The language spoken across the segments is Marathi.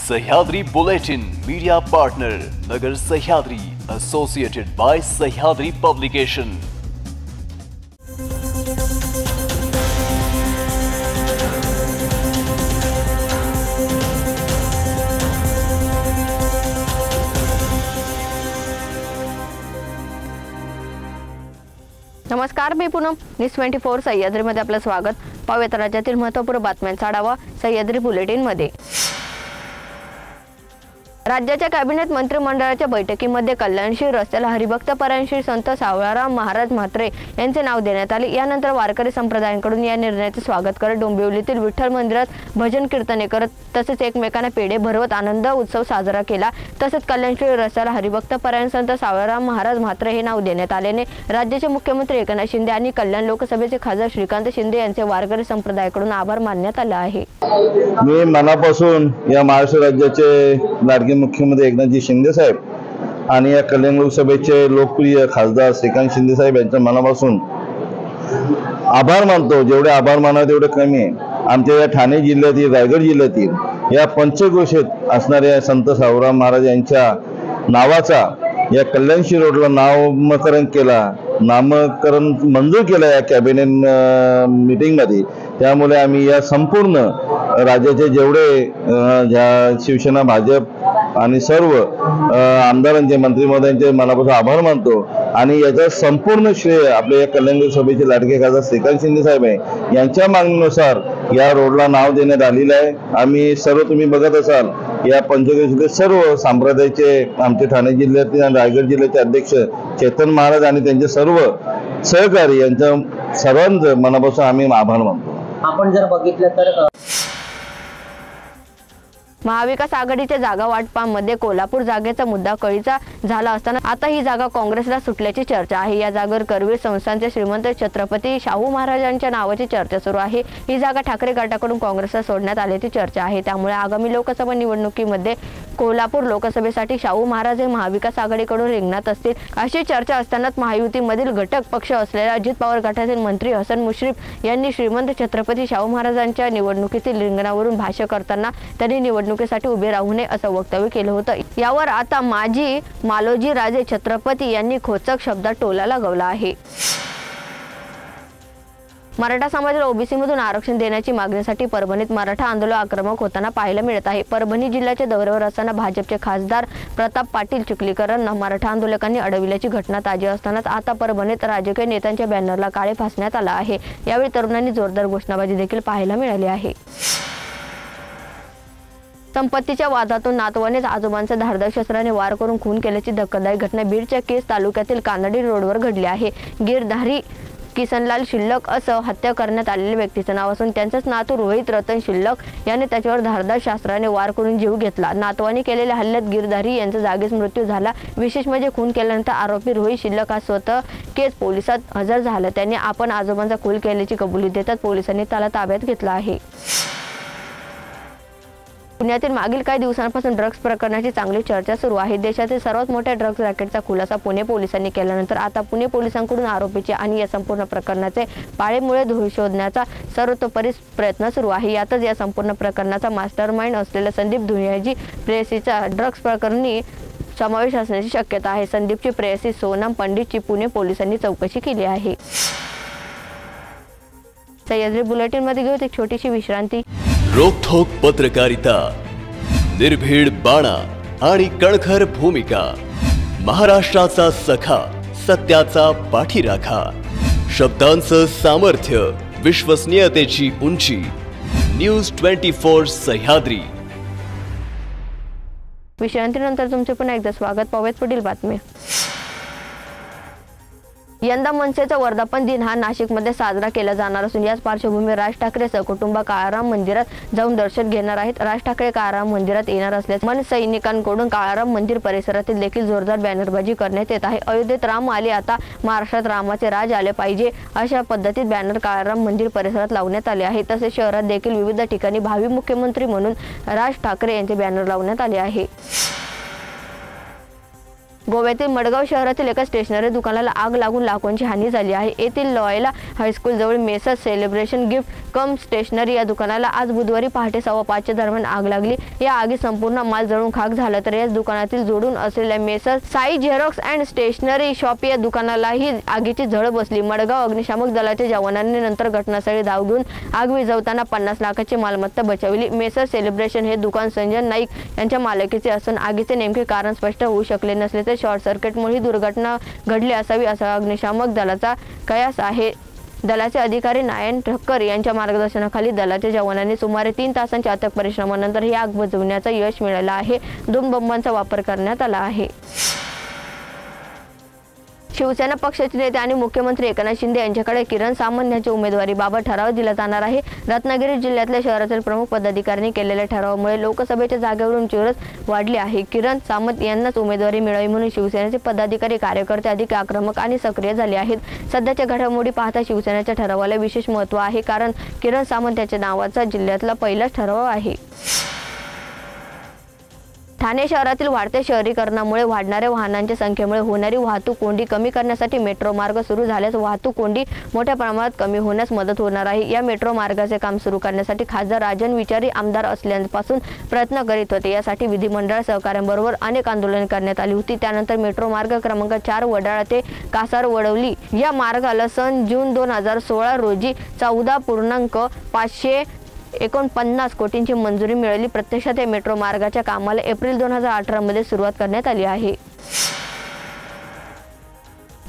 Sahyadri bulletin media partner Nagar Sahyadri associated by Sahyadri publication. नमस्कार, मी पूनम न्यूज 24 सह्याद्रीमध्ये आपलं स्वागत। पाहूयात राज्यातील महत्त्वपूर्ण बातम्यांचा आढावा सह्याद्री बुलेटिन मध्ये। राज्याच्या कॅबिनेट मंत्रिमंडळाच्या बैठकीमध्ये कल्याणशील रस्त्याला हरिभक्त परायण श्री संत सावळाराम महाराज म्हात्रे यांचे नाव देण्यात आले। यानंतर वारकरी संप्रदायांकडून या निर्णयाचे स्वागत करत डोंबिवलीतील विठ्ठल मंदिरात भजन कीर्तने करत तसेच एकमेकांना पेढे भरवत आनंद उत्सव साजरा केला। तसेच कल्याणशील रस्त्याला हरिभक्त परायण संत सावळाराम महाराज म्हात्रे हे नाव देण्यात आल्याने राज्याचे मुख्यमंत्री एकनाथ शिंदे आणि कल्याण लोकसभेचे खासदार श्रीकांत शिंदे यांचे वारकरी संप्रदायाकडून आभार मानण्यात आले आहे। मी मनापासून या महाराष्ट्र राज्याचे लाडके मुख्यमंत्री एकनाथजी शिंदे साहेब आणि या कल्याण लोकसभेचे लोकप्रिय खासदार श्रीकांत शिंदे साहेब यांच्या मनापासून आभार मानतो। जेवढे आभार मानावे तेवढे कमी आहे। आमच्या या ठाणे जिल्ह्यातील, रायगड जिल्ह्यातील या पंचक्रोशीत असणाऱ्या संत सावळाराम महाराज यांच्या नावाचा या कल्याणशील रोडला नामकरण मंजूर केलं या कॅबिनेट मीटिंगमध्ये। त्यामुळे आम्ही या संपूर्ण राज्याचे जेवढे शिवसेना, भाजप आणि सर्व आमदारांचे, मंत्री महोदयांचे मनापासून आभार मानतो आणि याचा संपूर्ण श्रेय आपल्या या कल्याण लोकसभेचे लाडके खासदार श्रीकांत शिंदे साहेब आहे यांच्या मागणीनुसार या रोडला नाव देण्यात आलेलं आहे। आम्ही सर्व, तुम्ही बघत असाल, या पंचक्रोशीतील सर्व संप्रदायाचे आमचे ठाणे जिल्ह्यातील आणि रायगड जिल्ह्याचे अध्यक्ष चेतन महाराज आणि त्यांचे सर्व सहकारी यांच्या सर्वांचं मनापासून आम्ही आभार मानतो। आपण जर बघितलं तर महाविकास आघाडीच्या जागा वाटपामध्ये कोल्हापूर जागेचा मुद्दा कळीचा झाला असताना आता ही जागा काँग्रेसला सुटल्याची चर्चा आहे। या जागेवर करवीर संस्थानचे श्रीमंत छत्रपती शाहू महाराजांच्या नावाची चर्चा सुरू आहे। ही जागा ठाकरे गटाकडून काँग्रेसला सोडण्यात आल्याची चर्चा आहे। त्यामुळे आगामी लोकसभा निवडणुकीमध्ये कोल्हापूर लोकसभेसाठी शाहू महाराज हे महाविकास आघाडीकडून रिंगणात असतील अशी चर्चा असतानाच महायुतीमधील घटक पक्ष असलेल्या अजित पवार गटातील मंत्री हसन मुश्रीफ यांनी श्रीमंत छत्रपती शाहू महाराजांच्या निवडणुकीतील रिंगणावरून भाष्य करताना त्यांनी निवडणुकीसाठी उभे राहू नये असं वक्तव्य केलं होतं। यावर आता माजी मालोजी राजे छत्रपती यांनी खोचक शब्दात टोला लगावला आहे। मराठा समाजाला ओबीसी मधून आरक्षण देण्याची मागणीसाठी परभणीत मराठा आंदोलन आक्रमक होताना पाहायला मिळत आहे। परभणी जिल्ह्याच्या दौऱ्यावर असताना भाजपचे खासदार प्रताप पाटील चिखलीकरांना मराठा आंदोलकांनी अडविल्याची घटना ताजी असतानाच आता परभणीत राजकीय नेत्यांच्या बॅनरला काळे फासण्यात आला आहे। यावेळी तरुणांनी जोरदार घोषणाबाजी देखील पाहायला मिळाली आहे। संपत्तीच्या वादातून नातवानेच आजोबांचा धारदार शस्त्राने वार करून खून केल्याची धक्कादायक घटना बीडच्या केस तालुक्यातील कानडी रोडवर घडली आहे। गिरधारी किसनलाल शिल्लक असं हत्या करण्यात आलेल्या व्यक्तीचं नाव असून त्यांचाच नातू रोहित रतन शिल्लक याने त्याच्यावर धारदार शस्त्राने वार करून जीव घेतला। नातवाने केलेल्या हल्ल्यात गिरधारी यांचा जागीच मृत्यू झाला। विशेष म्हणजे खून केल्यानंतर आरोपी रोहित शिल्लक हा स्वतः केस पोलिसात हजर झाला। त्यांनी आपण आजोबांचा खून केल्याची कबुली देतात पोलिसांनी त्याला ताब्यात घेतला आहे। पुण्यातील मागील काही दिवसांपासून ड्रग्ज प्रकरणाची चांगली चर्चा सुरू आहे। देशातील सर्वात मोठ्या ड्रग्ज रॅकेटचा खुलासा पुणे पोलिसांनी केल्यानंतर आता पुणे पोलिसांकडून आरोपीचे आणि या संपूर्ण प्रकरणाचे पाळेमुळे शोधण्याचा सर्वतोपरी प्रयत्न सुरू आहे। यातच या संपूर्ण प्रकरणाचा मास्टरमाइंड असलेला संदीप धुनियाजी प्रेयसीचा ड्रग्ज प्रकरणी समावेश असण्याची शक्यता आहे। संदीपची प्रेयसी सोनम पंडितची पुणे पोलिसांनी चौकशी केली आहे। सह्याद्री बुलेटिन मध्ये घेऊ एक छोटीशी विश्रांती। रोकठोक पत्रकारिता, निर्भीड बाणा आणि कणखर भूमिका, महाराष्ट्राचा सखा, सत्याचा पाठीराखा, शब्दांचं सामर्थ्य, विश्वसनीयतेची उंची, न्यूज 24 सह्याद्री। विश्रांतीनंतर तुमचे पुन्हा एकदा स्वागत। पाहूयात पुढील बातमी। यंदा मनसेचा वर्धापन दिन हा नाशिकमध्ये साजरा केला जाणार असून याच पार्श्वभूमीवर राज ठाकरे सहकुटुंब काळाराम मंदिरात जाऊन दर्शन घेणार आहेत। राज ठाकरे काळाराम मंदिरात येणार असल्याचे मन सैनिकांकडून काळाराम मंदिर परिसरातील देखील जोरदार बॅनरबाजी करण्यात येत आहे। अयोध्येत राम आले, आता महाराष्ट्रात रामाचे राज आले पाहिजे अशा पद्धतीत बॅनर काळाराम मंदिर परिसरात लावण्यात आले आहे। तसेच शहरात देखील विविध ठिकाणी भावी मुख्यमंत्री म्हणून राज ठाकरे यांचे बॅनर लावण्यात आले आहे। गोव्यातील मडगाव शहरातील एका स्टेशनरी दुकानाला आग लागून लाखोंची हानी झाली आहे. येथील लॉयला हायस्कूल जवळ मेसर्स सेलिब्रेशन गिफ्ट कम स्टेशनरी या दुकानाला आज बुधवारी पहाटे 5:15 दरम्यान आग लागली. या आगीत संपूर्ण माल जळून खाक झाला, तर याच दुकानातील जोडून असलेल्या messrs Sai Xerox and stationery shop या दुकानालाही आगीची झळ बसली. मडगाव अग्निशामक दलाच्या जवानांनी नंतर घटनास्थळी धाव घेऊन आग विझवताना 50 लाखाची मालमत्ता बचावली. मेसर्स सेलिब्रेशन हे दुकान संजय नाईक यांच्या मालकीचे असून आगीचे नेमके कारण स्पष्ट होऊ शकले नसले तर शॉर्ट सर्किटमुळे ही दुर्घटना घडली असावी असा अग्निशामक दलाचा कयास आहे. दलाचे अधिकारी नारायण ठक्कर यांच्या मार्गदर्शनाखाली दलाच्या जवानांनी सुमारे 3 तासांच्या अथक परिश्रमानंतर ही आग बुझवण्याचं यश मिळालं आहे. 2 बंबांचा वापर करण्यात आला आहे. शिवसेना पक्षाचे नेते आणि मुख्यमंत्री एकनाथ शिंदे यांच्याकडे किरण सामंत यांच्या उमेदवारीबाबत ठराव दिला जाणार आहे. रत्नागिरी जिल्ह्यातल्या शहरातील प्रमुख पदाधिकाऱ्यांनी केलेल्या ठरावामुळे लोकसभेच्या जागेवरून चुरस वाढली आहे. किरण सामंत यांनाच उमेदवारी मिळावी म्हणून शिवसेनेचे पदाधिकारी कार्यकर्ते अधिक आक्रमक आणि सक्रिय झाले आहेत. सध्याच्या घडामोडी पाहता शिवसेनेच्या ठरावाला विशेष महत्त्व आहे, कारण किरण सामंत यांच्या नावाचा जिल्ह्यातला पहिलाच ठराव आहे. ठाणे शहरातील वाढत्या शहरीकरणामुळे वाढणाऱ्या वाहनांच्या संख्येमुळे होणारी वाहतूक कोंडी कमी करण्यासाठी मेट्रो मार्ग सुरू झाल्यास वाहतूक कोंडी मोठ्या प्रमाणात कमी होण्यास मदत होणार आहे. या मेट्रो मार्गाचे काम सुरू करण्यासाठी खासदार राजन विचारी आमदार असल्यापासून प्रयत्न करीत होते. यासाठी विधिमंडळ सहकाऱ्यांबरोबर अनेक आंदोलने करण्यात आली होती. त्यानंतर मेट्रो मार्ग क्रमांक 4 वडाळा ते कासारवडवली या मार्गाला सन जून 2016 रोजी 14.549 कोटींची मंजुरी मिळाली. प्रत्यक्षात या मेट्रो मार्गाच्या कामाला एप्रिल 2018 मध्ये सुरुवात करण्यात आली आहे.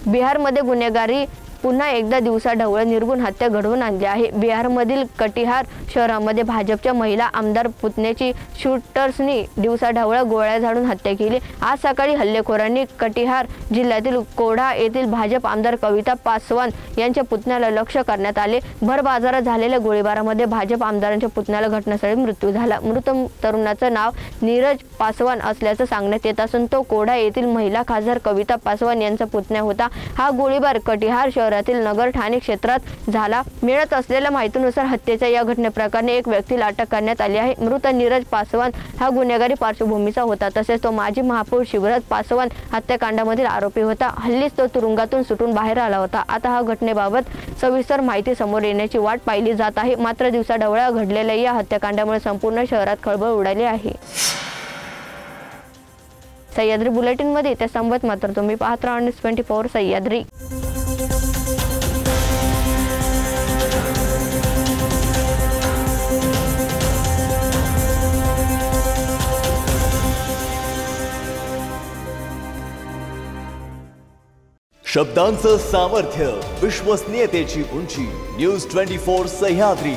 बिहारमध्ये गुन्हेगारी पुन्हा एकदा दिवसाढवळ्या निर्गुण हत्या घडवून आणली आहे. बिहारमधील कटिहार शहरामध्ये भाजपच्या महिला आमदार पुतण्याची शूटर्सनी दिवसाढवळ्या गोळ्या झाडून हत्या केली. आज सकाळी हल्लेखोरांनी कटिहार जिल्ह्यातील कोढा येथील भाजप आमदार कविता पासवान यांच्या पुतण्याला लक्ष्य करण्यात आले. भर बाजारात झालेल्या गोळीबारामध्ये भाजप आमदारांच्या पुतण्याला घटनास्थळी मृत्यू झाला. मृत तरुणाचं नाव नीरज पासवान असल्याचं सांगण्यात येत असून तो कोढा येथील महिला खासदार कविता पासवान यांचा पुतण्या होता. हा गोळीबार कटिहार शहरातील नगर ठाणे क्षेत्रात झाला. मिळत असलेल्या माहितीनुसार हत्येच्या या घटनेप्रकरणी एक व्यक्तीला अटक करण्यात आली आहे. मृत नीरज पासवान हा गुन्हेगारी पार्श्वभूमीचा होता. तसेच तो माजी महापौर शिवराज पासवान हत्याकांडामधील आरोपी होता. हल्लीच तो तुरुंगातून सुटून बाहेर आला होता. आता हा घटनेबाबत सविस्तर माहिती समोर येण्याची वाट पाहिली जात आहे. मात्र दिवसाढवळ्या घडलेल्या या हत्याकांडामुळे संपूर्ण शहरात खळबळ उडाली आहे. सह्याद्री बुलेटिन मध्ये त्या संबंध मात्र तुम्ही पाहत राहा न्यूज 24 सह्याद्री. शब्दांचं सामर्थ्य, विश्वसनीयतेची उंची. न्यूज 24 सह्याद्री.